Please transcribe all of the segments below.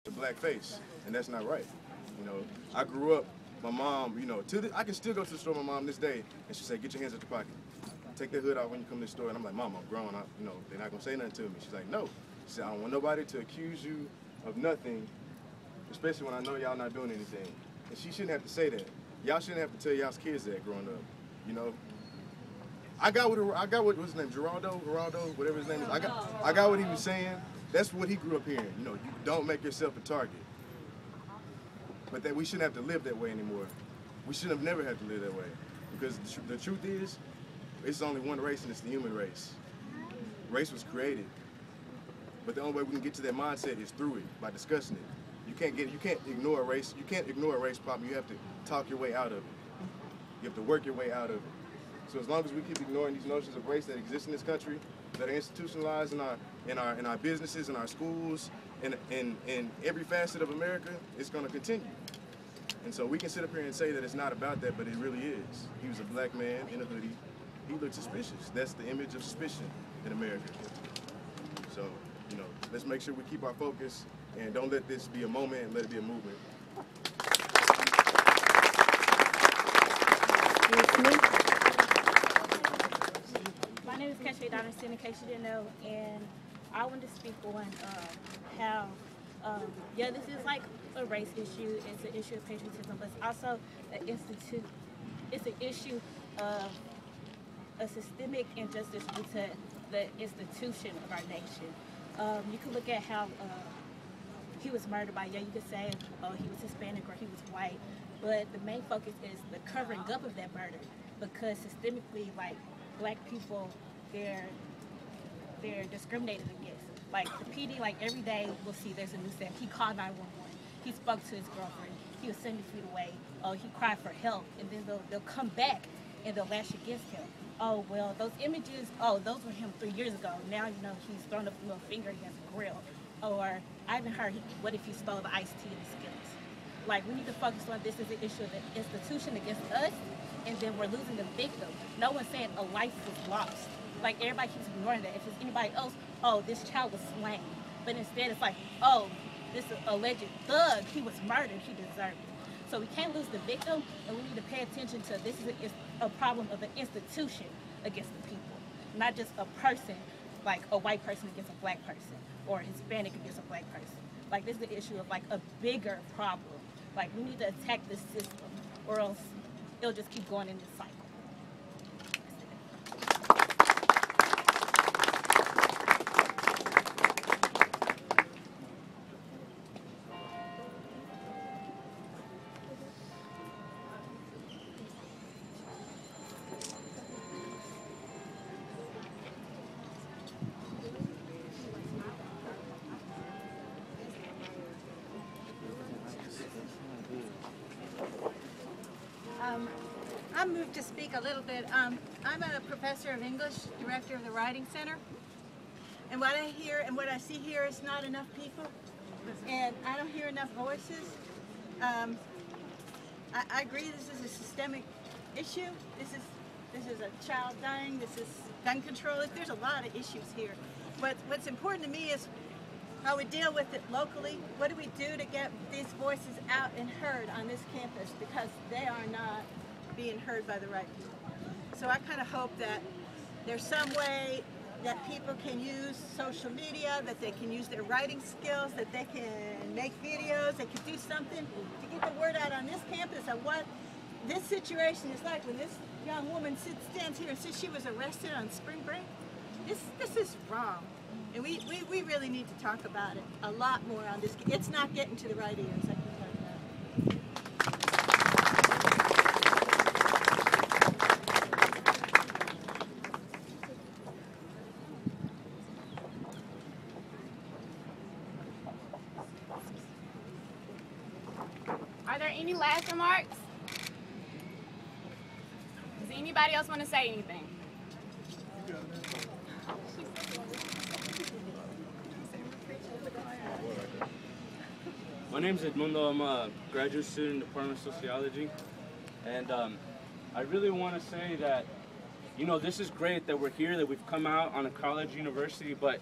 a black face, and that's not right. You know, I grew up, my mom, you know, I can still go to the store with my mom this day, and she said, get your hands out your pocket. Take that hood out when you come to the store. And I'm like, Mom, I'm grown. You know, they're not going to say nothing to me. She's like, no. She said, I don't want nobody to accuse you of nothing, especially when I know y'all not doing anything. And she shouldn't have to say that. Y'all shouldn't have to tell y'all's kids that growing up, you know. I got what what's his name, Geraldo, whatever his name is. I got what he was saying. That's what he grew up hearing. You know, you don't make yourself a target. But that we shouldn't have to live that way anymore. We should have never had to live that way. Because the truth is, it's only one race, and it's the human race. Race was created. But the only way we can get to that mindset is through it, by discussing it. You can't ignore a race. You can't ignore a race problem. You have to talk your way out of it. You have to work your way out of it. So as long as we keep ignoring these notions of race that exist in this country, that are institutionalized in our businesses, in our schools, in every facet of America, it's going to continue. And so we can sit up here and say that it's not about that, but it really is. He was a black man in a hoodie. He looked suspicious. That's the image of suspicion in America. So, you know, let's make sure we keep our focus and don't let this be a moment and let it be a movement. My name is Kesha Donaldson, in case you didn't know, and I want to speak on how, yeah, this is like a race issue. It's an issue of patriotism, but it's also it's an issue of a systemic injustice due to the institution of our nation. You can look at how he was murdered by, yeah, you could say, oh, he was Hispanic or he was white, but the main focus is the covering up of that murder, because systemically, like, black people, they're discriminated against. Like, the PD, like, every day we'll see there's a new step. He called 911. He spoke to his girlfriend. He was 70 feet away. Oh, he cried for help, and then they'll come back and they'll lash against him. Oh, well, those images, oh, those were him 3 years ago. Now, you know, he's thrown up a little finger against a grill. Or I even heard, what if he stole the iced tea and the Skittles? Like, we need to focus on this as an issue of the institution against us, and then we're losing the victim. No one's saying a life was lost. Like, everybody keeps ignoring that. If it's anybody else, oh, this child was slain. But instead, it's like, oh, this alleged thug, he was murdered, he deserved it. So we can't lose the victim, and we need to pay attention to this is a problem of the institution against the people, not just a person, like a white person against a black person, or a Hispanic against a black person. Like, this is the issue of, like, a bigger problem. Like, we need to attack this system, or else it'll just keep going in this cycle. I moved to speak a little bit. I'm a professor of English, director of the Writing Center. And what I hear and what I see here is not enough people. And I don't hear enough voices. I agree this is a systemic issue. This is a child dying. This is gun control. There's a lot of issues here. But what's important to me is how we deal with it locally. What do we do to get these voices out and heard on this campus, because they are not being heard by the right people. So I kind of hope that there's some way that people can use social media, that they can use their writing skills, that they can make videos, they can do something to get the word out on this campus of what this situation is like. When this young woman stands here and says she was arrested on spring break, this is wrong. And we really need to talk about it a lot more on this. It's not getting to the right ears, I can tell you that. Are there any last remarks? Does anybody else want to say anything? My name is Edmundo. I'm a graduate student in the Department of Sociology. And I really want to say that, you know, this is great that we're here, that we've come out on a college university, but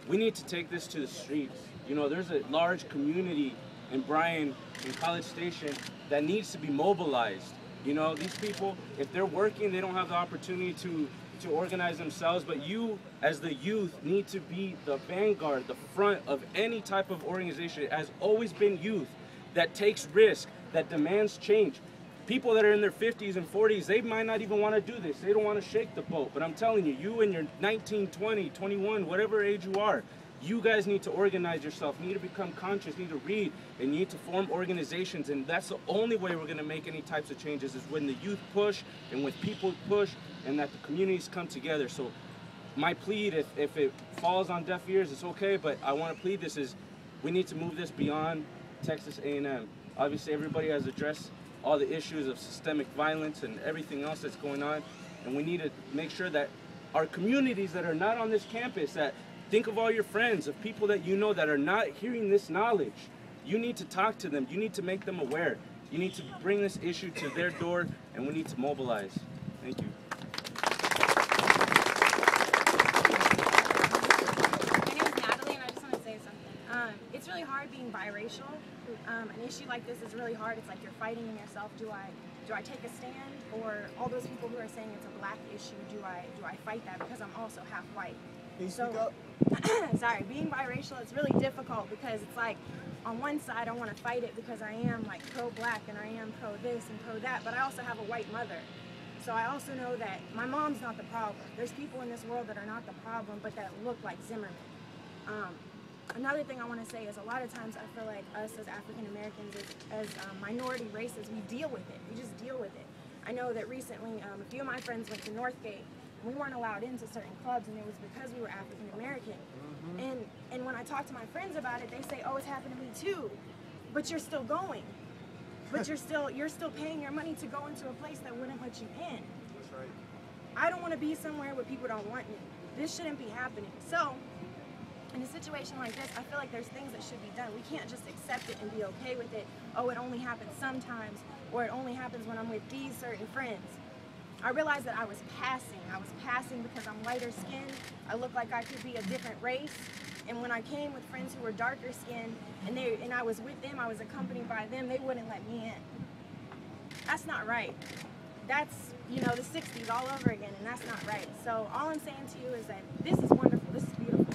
we need to take this to the streets. You know, there's a large community in Bryan, in College Station, that needs to be mobilized. You know, these people, if they're working, they don't have the opportunity to organize themselves, but you, as the youth, need to be the vanguard, the front of any type of organization. It has always been youth that takes risk, that demands change. People that are in their 50s and 40s, they might not even want to do this. They don't want to shake the boat. But I'm telling you, you in your 19, 20, 21, whatever age you are, you guys need to organize yourself, need to become conscious, need to read, and you need to form organizations. And that's the only way we're going to make any types of changes, is when the youth push and when people push and that the communities come together. So my plea, if it falls on deaf ears, it's okay, but I want to plead this is we need to move this beyond Texas A&M. Obviously, everybody has addressed all the issues of systemic violence and everything else that's going on, and we need to make sure that our communities that are not on this campus, that think of all your friends, of people that you know that are not hearing this knowledge. You need to talk to them. You need to make them aware. You need to bring this issue to their door, and we need to mobilize. Thank you. My name is Natalie, and I just want to say something. It's really hard being biracial. An issue like this is really hard. It's like you're fighting in yourself. Do I take a stand, or all those people who are saying it's a black issue? Do I fight that because I'm also half white? So, sorry, being biracial, it's really difficult because it's like, on one side I want to fight it because I am like pro-black and I am pro-this and pro-that, but I also have a white mother. So I also know that my mom's not the problem. There's people in this world that are not the problem, but that look like Zimmerman. Another thing I want to say is a lot of times I feel like us as African Americans, as minority races, we deal with it. We just deal with it. I know that recently a few of my friends went to Northgate. We weren't allowed into certain clubs, and it was because we were African American. And when I talk to my friends about it, they say, "Oh, it's happened to me too," but you're still going. But you're still paying your money to go into a place that wouldn't let you in. That's right. I don't want to be somewhere where people don't want me. This shouldn't be happening. So, in a situation like this, I feel like there's things that should be done. We can't just accept it and be okay with it. Oh, it only happens sometimes, or it only happens when I'm with these certain friends. I realized that I was passing. I was passing because I'm lighter skinned. I look like I could be a different race. And when I came with friends who were darker skinned, and I was with them, I was accompanied by them, they wouldn't let me in. That's not right. That's, you know, the 60s all over again, and that's not right. So all I'm saying to you is that this is wonderful, this is beautiful.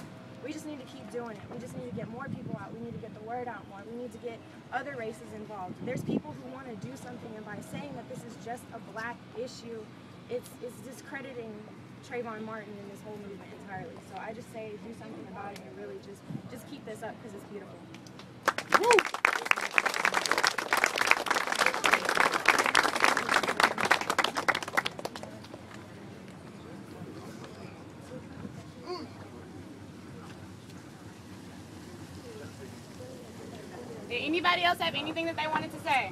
We just need to keep doing it. We just need to get more people out. We need to get the word out more. We need to get other races involved. There's people who want to do something, and by saying that this is just a black issue, it's discrediting Trayvon Martin and this whole movement entirely. So I just say do something about it and really just keep this up because it's beautiful. Woo! Did anybody else have anything that they wanted to say?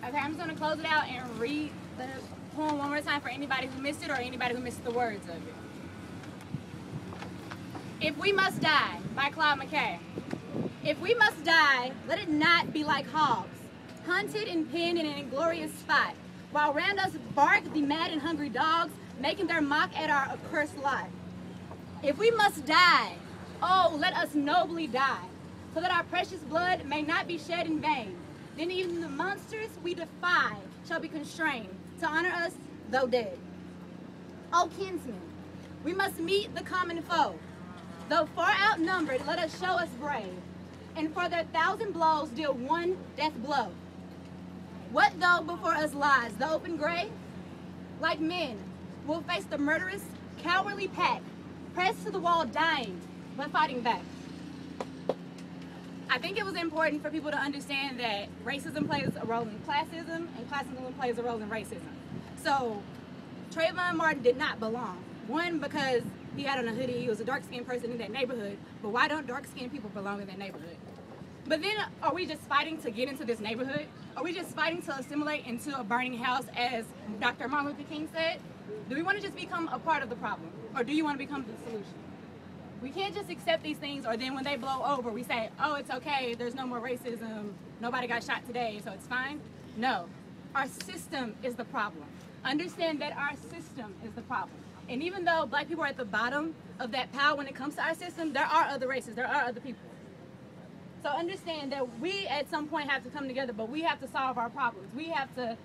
Okay, I'm just going to close it out and read the poem one more time for anybody who missed it or anybody who missed the words of it. If We Must Die by Claude McKay. If we must die, let it not be like hogs, hunted and pinned in an inglorious spot, while round us bark the mad and hungry dogs, making their mock at our accursed lot. If we must die, oh, let us nobly die, so that our precious blood may not be shed in vain. Then even the monsters we defy shall be constrained to honor us, though dead. O kinsmen, we must meet the common foe. Though far outnumbered, let us show us brave, and for their 1,000 blows deal one death blow. What though before us lies the open grave? Like men, we'll face the murderous, cowardly pack, pressed to the wall dying, but fighting back. I think it was important for people to understand that racism plays a role in classism, and classism plays a role in racism. So Trayvon Martin did not belong. One, because he had on a hoodie, he was a dark-skinned person in that neighborhood, but why don't dark-skinned people belong in that neighborhood? But then, are we just fighting to get into this neighborhood? Are we just fighting to assimilate into a burning house, as Dr. Martin Luther King said? Do we want to just become a part of the problem, or do you want to become the solution? We can't just accept these things, or then when they blow over, we say, oh, it's okay, there's no more racism, nobody got shot today, so it's fine. No, our system is the problem. Understand that our system is the problem. And even though black people are at the bottom of that pile when it comes to our system, there are other races, there are other people. So understand that we at some point have to come together, but we have to solve our problems. We have to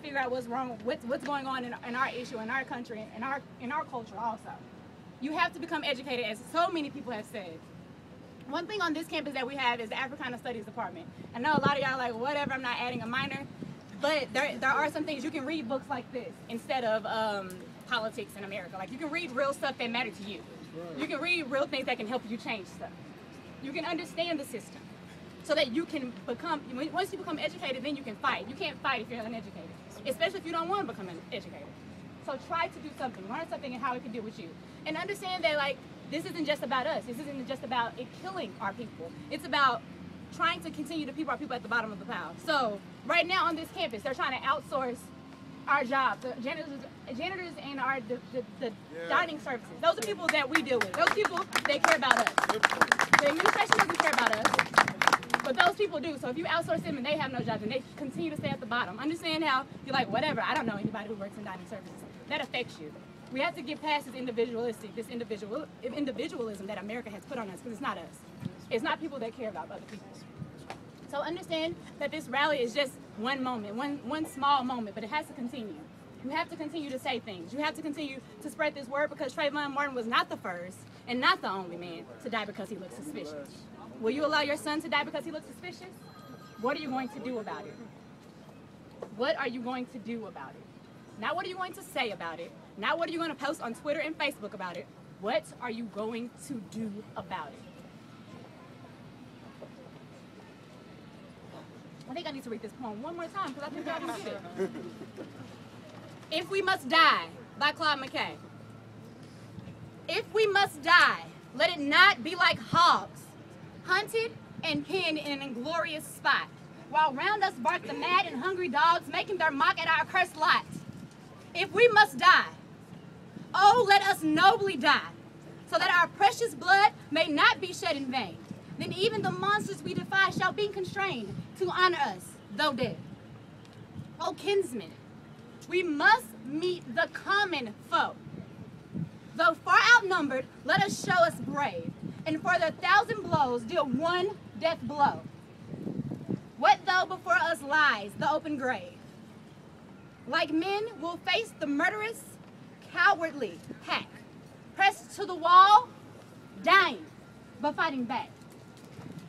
figure out what's wrong, what's going on in our issue, in our country, in our culture also. You have to become educated, as so many people have said. One thing on this campus that we have is the Africana Studies Department. I know a lot of y'all are like, whatever, I'm not adding a minor, but there are some things. You can read books like this instead of politics in America. Like, you can read real stuff that matter to you. You can read real things that can help you change stuff. You can understand the system so that you can become, once you become educated, then you can fight. You can't fight if you're uneducated, especially if you don't want to become educated. So try to do something, learn something and how it can deal with you. And understand that, like, this isn't just about us. This isn't just about it killing our people. It's about trying to continue to keep our people at the bottom of the pile. So right now on this campus, they're trying to outsource our jobs, the janitors and the dining services. Those are people that we deal with. Those people, they care about us. The administration doesn't care about us, but those people do. So if you outsource them and they have no jobs and they continue to stay at the bottom, understand how you're like, whatever, I don't know anybody who works in dining services. That affects you. We have to get past this individualism that America has put on us, because it's not us. It's not people that care about other people. So understand that this rally is just one moment, one small moment, but it has to continue. You have to continue to say things. You have to continue to spread this word, because Trayvon Martin was not the first and not the only man to die because he looked suspicious. Will you allow your son to die because he looks suspicious? What are you going to do about it? What are you going to do about it? Not what are you going to say about it. Not what are you going to post on Twitter and Facebook about it. What are you going to do about it? I think I need to read this poem one more time, because I think I didn't get it. If We Must Die by Claude McKay. If we must die, let it not be like hogs, hunted and pinned in an inglorious spot, while round us bark the mad and hungry dogs, making their mock at our cursed lot. If we must die, oh, let us nobly die, so that our precious blood may not be shed in vain. Then even the monsters we defy shall be constrained to honor us, though dead. O kinsmen, we must meet the common foe. Though far outnumbered, let us show us brave, and for the 1,000 blows deal one death blow. What though before us lies the open grave? Like men, we'll face the murderous, cowardly pack, pressed to the wall, dying, but fighting back.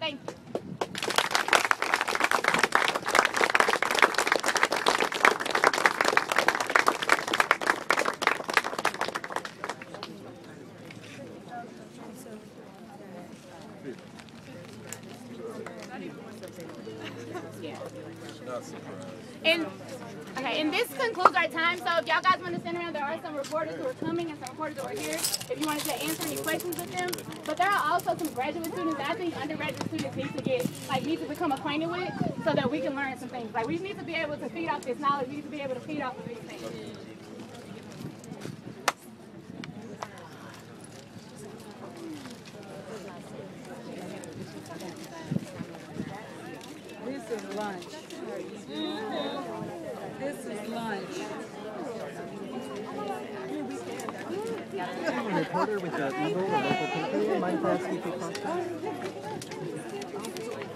Thank you. And this concludes our time. So if y'all guys want to stand around, there are some reporters who are coming and some reporters who are here if you wanted to answer any questions with them. But there are also some graduate students that I think undergraduate students need to become acquainted with, so that we can learn some things. Like, we need to be able to feed off this knowledge. We need to be able to feed off of these things. This is lunch. This is lunch. I'm a reporter with the Eagle, a local paper. Mind if I ask you a quick question?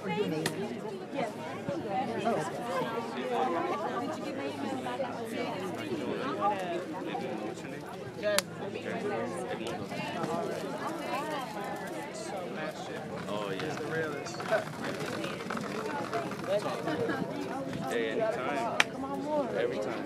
Are you an alien? Yes. Oh, okay. Did you get my email about that? Oh, yeah. The realest. Hey, anytime. Every time.